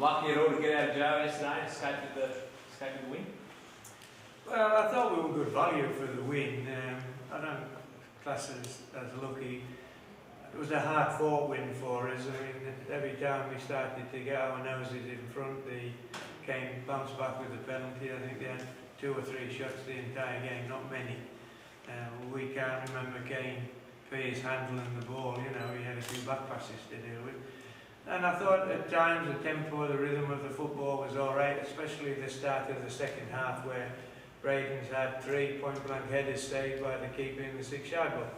lucky at all to get out of jail yesterday and escape with the win? Well, I thought we were good value for the win. I don't class it as lucky. It was a hard-fought win for us. I mean, every time we started to get our noses in front, they bounced back with a penalty. I think they had 2 or 3 shots the entire game, not many. We can't remember Kane Pearce handling the ball. You know, he had a few back passes to deal with. And I thought at times the tempo, the rhythm of the football was all right, especially the start of the second half, where Braden's had 3 point-blank headers saved by the keeper in the 6-yard box.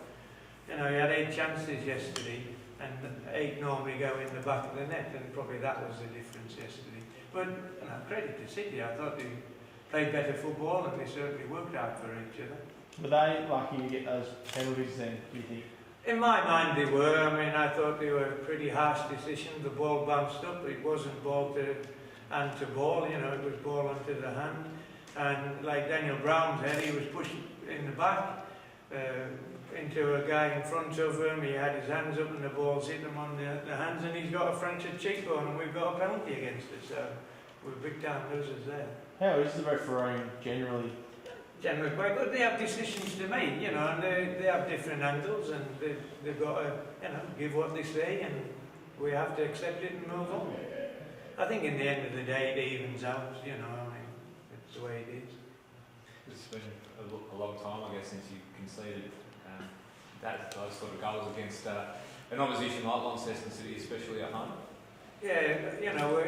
You know, he had 8 chances yesterday, and 8 normally go in the back of the net, and probably that was the difference yesterday. But you know, credit to City, I thought they played better football, and they certainly worked out for each other. Were they lucky to get those penalties then, do you think? In my mind they were. I mean, I thought they were pretty harsh decisions. The ball bounced up, it wasn't ball to hand to ball, you know, it was ball onto the hand. And like Daniel Brown's head, he was pushed in the back into a guy in front of him. He had his hands up and the ball's hit him on the hands, and he's got a fractured cheekbone, and we've got a penalty against us. So we're big time losers there. How is the refereeing generally? Generally quite good. They have decisions to make, you know, and they have different angles, and they've got to, you know, give what they say, and we have to accept it and move on. I think in the end of the day it evens out, you know, I mean, it's the way it is. It's been a long time, I guess, since you conceded those sort of goals against an opposition like Launceston City, especially at home. Yeah, you know,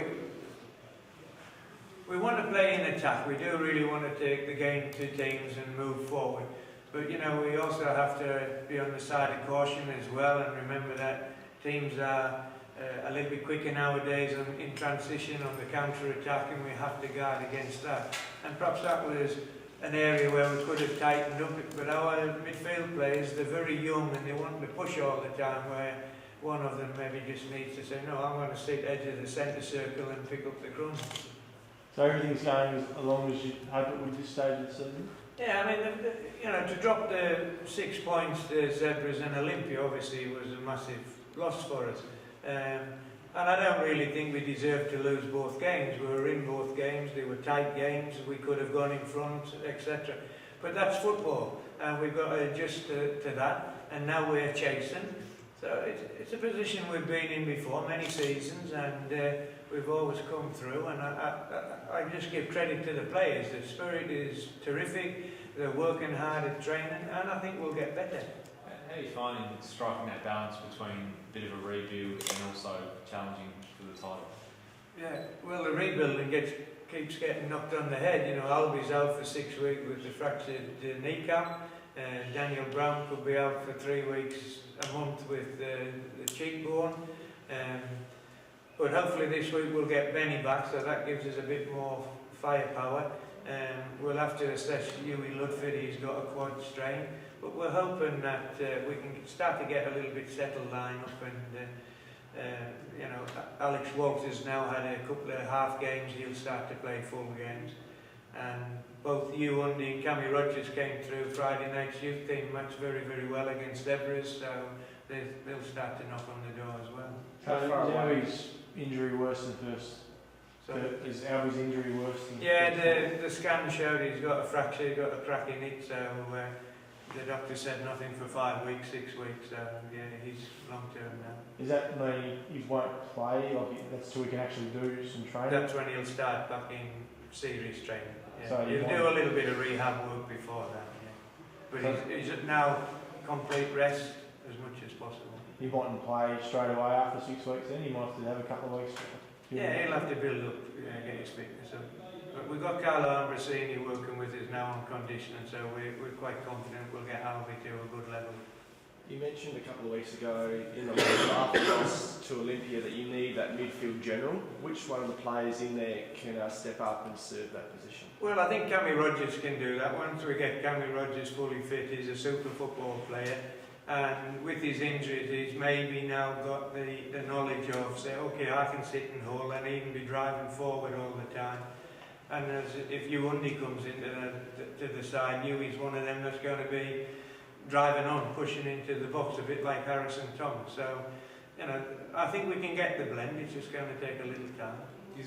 we want to play in attack. We do really want to take the game to teams and move forward. But you know, we also have to be on the side of caution as well, and remember that teams are a little bit quicker nowadays in transition on the counter-attack, and we have to guard against that. And perhaps that was an area where we could have tightened up, but our midfield players, they're very young and they want to push all the time, where one of them maybe just needs to say, no, I'm going to sit edge of the centre circle and pick up the crumbs. So everything's going along as you hope it would this stage of the season? Yeah, I mean, you know, to drop the 6 points to Zebras and Olympia obviously was a massive loss for us. And I don't really think we deserved to lose both games. We were in both games, they were tight games, we could have gone in front, etc. But that's football, and we've got to adjust to that, and now we're chasing. So it's a position we've been in before, many seasons, and we've always come through, and I just give credit to the players. The spirit is terrific, they're working hard at training, and I think we'll get better. How are you finding striking that balance between a bit of a rebuild and also challenging for the title? Yeah, well, the rebuilding keeps getting knocked on the head. You know, Albie's out for 6 weeks with the fractured kneecap. Daniel Brown could be out for 3 weeks, a month with the cheekbone. But hopefully this week we'll get Benny back, so that gives us a bit more firepower. We'll have to assess Hughie Ludford, he's got a quad strain, but we're hoping that we can start to get a little bit settled line-up, and you know, Alex Walters now had a couple of half games, he'll start to play full games. And both Hugh Undy and Cammy Rogers came through Friday night's youth team, matched very, very well against Zebras, so they'll start to knock on the door as well. So is Albie's injury worse than first? So is Albie's injury worse than Yeah, the scan showed he's got a fracture, he's got a crack in it, so the doctor said nothing for 5 weeks, 6 weeks, so yeah, he's long term now. Is that mean he won't play, like that's till he can actually do some training? That's when he'll start back in serious training. Yeah. So he'll do a little bit of rehab work before that, yeah. But so he's now complete rest as much as possible. He mightn't play straight away after 6 weeks then, he might have to have a couple of weeks. Yeah, he'll have to build up, get his fitness up. But we've got Carlo Ambrosini working with us now on conditioning, so we're quite confident we'll get Albie to a good level. You mentioned a couple of weeks ago in the after loss to Olympia that you need that midfield general. Which one of the players in there can step up and serve that position? Well, I think Cammy Rogers can do that. Once we get Cammy Rogers fully fit, he's a super football player. And with his injuries, he's maybe now got the knowledge of, say, okay, I can sit and hold and even be driving forward all the time. And if Hugh Undy comes into the side, Hughie's one of them that's going to be driving on, pushing into the box, a bit like Harrison Thomas. So you know, I think we can get the blend. It's just going to take a little time.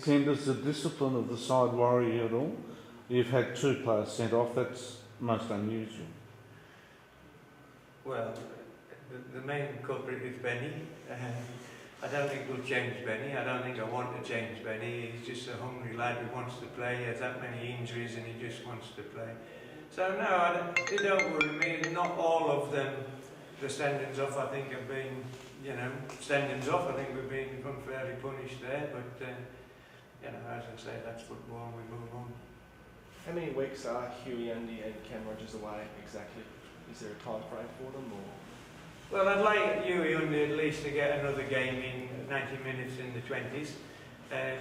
Ken, does the discipline of the side worry you at all? You've had 2 players sent off. That's most unusual. Well, the main culprit is Benny. I don't think we'll change Benny. I don't think I want to change Benny. He's just a hungry lad who wants to play. He has that many injuries and he just wants to play. So no, they don't worry me. Not all of them, the sendings off, I think have been, you know, sendings off. I think we've been unfairly punished there. But, you know, as I say, that's football and we move on. How many weeks are Huey, Andy and Cam Rogers away exactly? Is there a time frame for them? Or? Well, I'd like Huey Undy at least to get another game in 90 minutes in the 20s.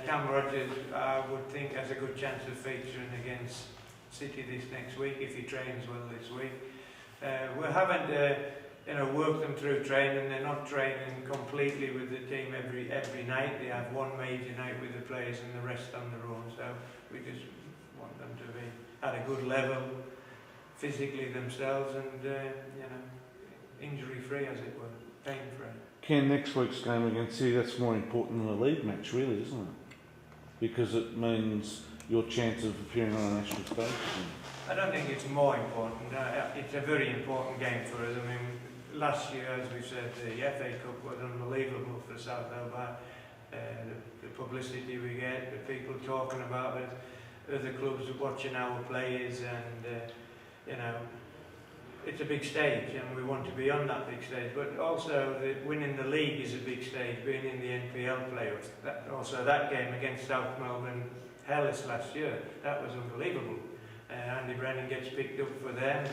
Cam Rogers, I would think, has a good chance of featuring against City this next week if he trains well this week. We haven't, you know, worked them through training. They're not training completely with the team every night. They have one major night with the players and the rest on their own. So we just want them to be at a good level physically themselves and, you know, injury-free, as it were, pain-free. Ken, next week's game against City, that's more important than a league match, really, isn't it? Because it means your chance of appearing on a national stage. I don't think it's more important. It's a very important game for us. I mean, last year, as we said, the FA Cup was unbelievable for South Hobart. The publicity we get, the people talking about it, other clubs watching our players, and you know, it's a big stage, and we want to be on that big stage. But also, winning the league is a big stage. Being in the NPL playoffs, that game against South Melbourne Hellas last year, that was unbelievable. Andy Brennan gets picked up for them,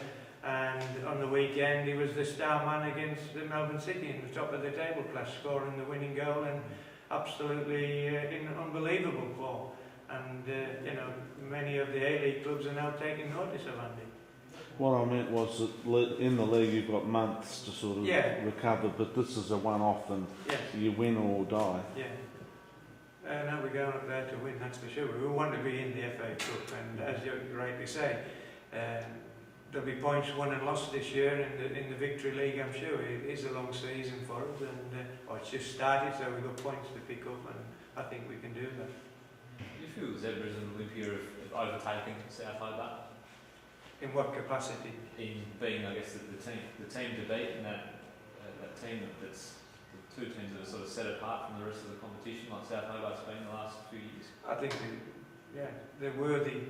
and on the weekend he was the star man against the Melbourne City in the top of the table class, scoring the winning goal, and absolutely in unbelievable form. And you know, many of the A-League clubs are now taking notice of Andy. What I meant was that in the league you've got months to sort of recover, but this is a one-off and you win or die. Yeah. No, we're going up there to win, that's for sure. We want to be in the FA Cup, and as you rightly say, there'll be points won and lost this year in the Victory League, I'm sure. It is a long season for us, and it's just started, so we've got points to pick up, and I think we can do that. Do you feel Zebras and Olympia have overtaken South Hobart? In what capacity? In being, I guess, the team to beat, and that team that's the 2 teams that are sort of set apart from the rest of the competition, like South Hobart's been the last few years. I think they're worthy.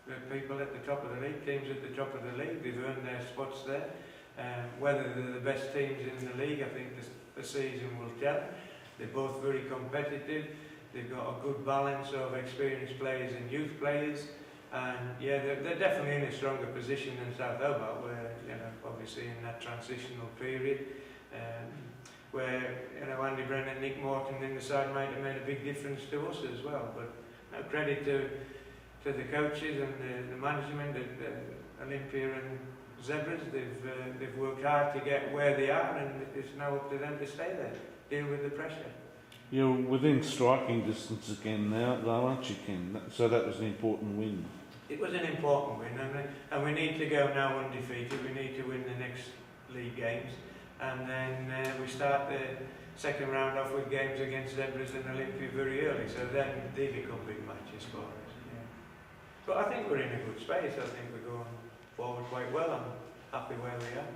The people at the top of the league, teams at the top of the league, they've earned their spots there. Whether they're the best teams in the league, I think the season will tell. They're both very competitive. They've got a good balance of experienced players and youth players. And yeah, they're definitely in a stronger position than South Hobart, where, you know, obviously in that transitional period, where, you know, Andy Brennan and Nick Morton in the side might have made a big difference to us as well. But no, credit to the coaches and the management at Olympia and Zebras. They've worked hard to get where they are, and it's now up to them to stay there, deal with the pressure. You're within striking distance again now, though, aren't you, Ken? So that was an important win. It was an important win, and we need to go now undefeated. We need to win the next league games, and then we start the second round off with games against Zebras and Olympia very early, so then they become big matches for us. Yeah. But I think we're in a good space. I think we're going forward quite well. I'm happy where we are.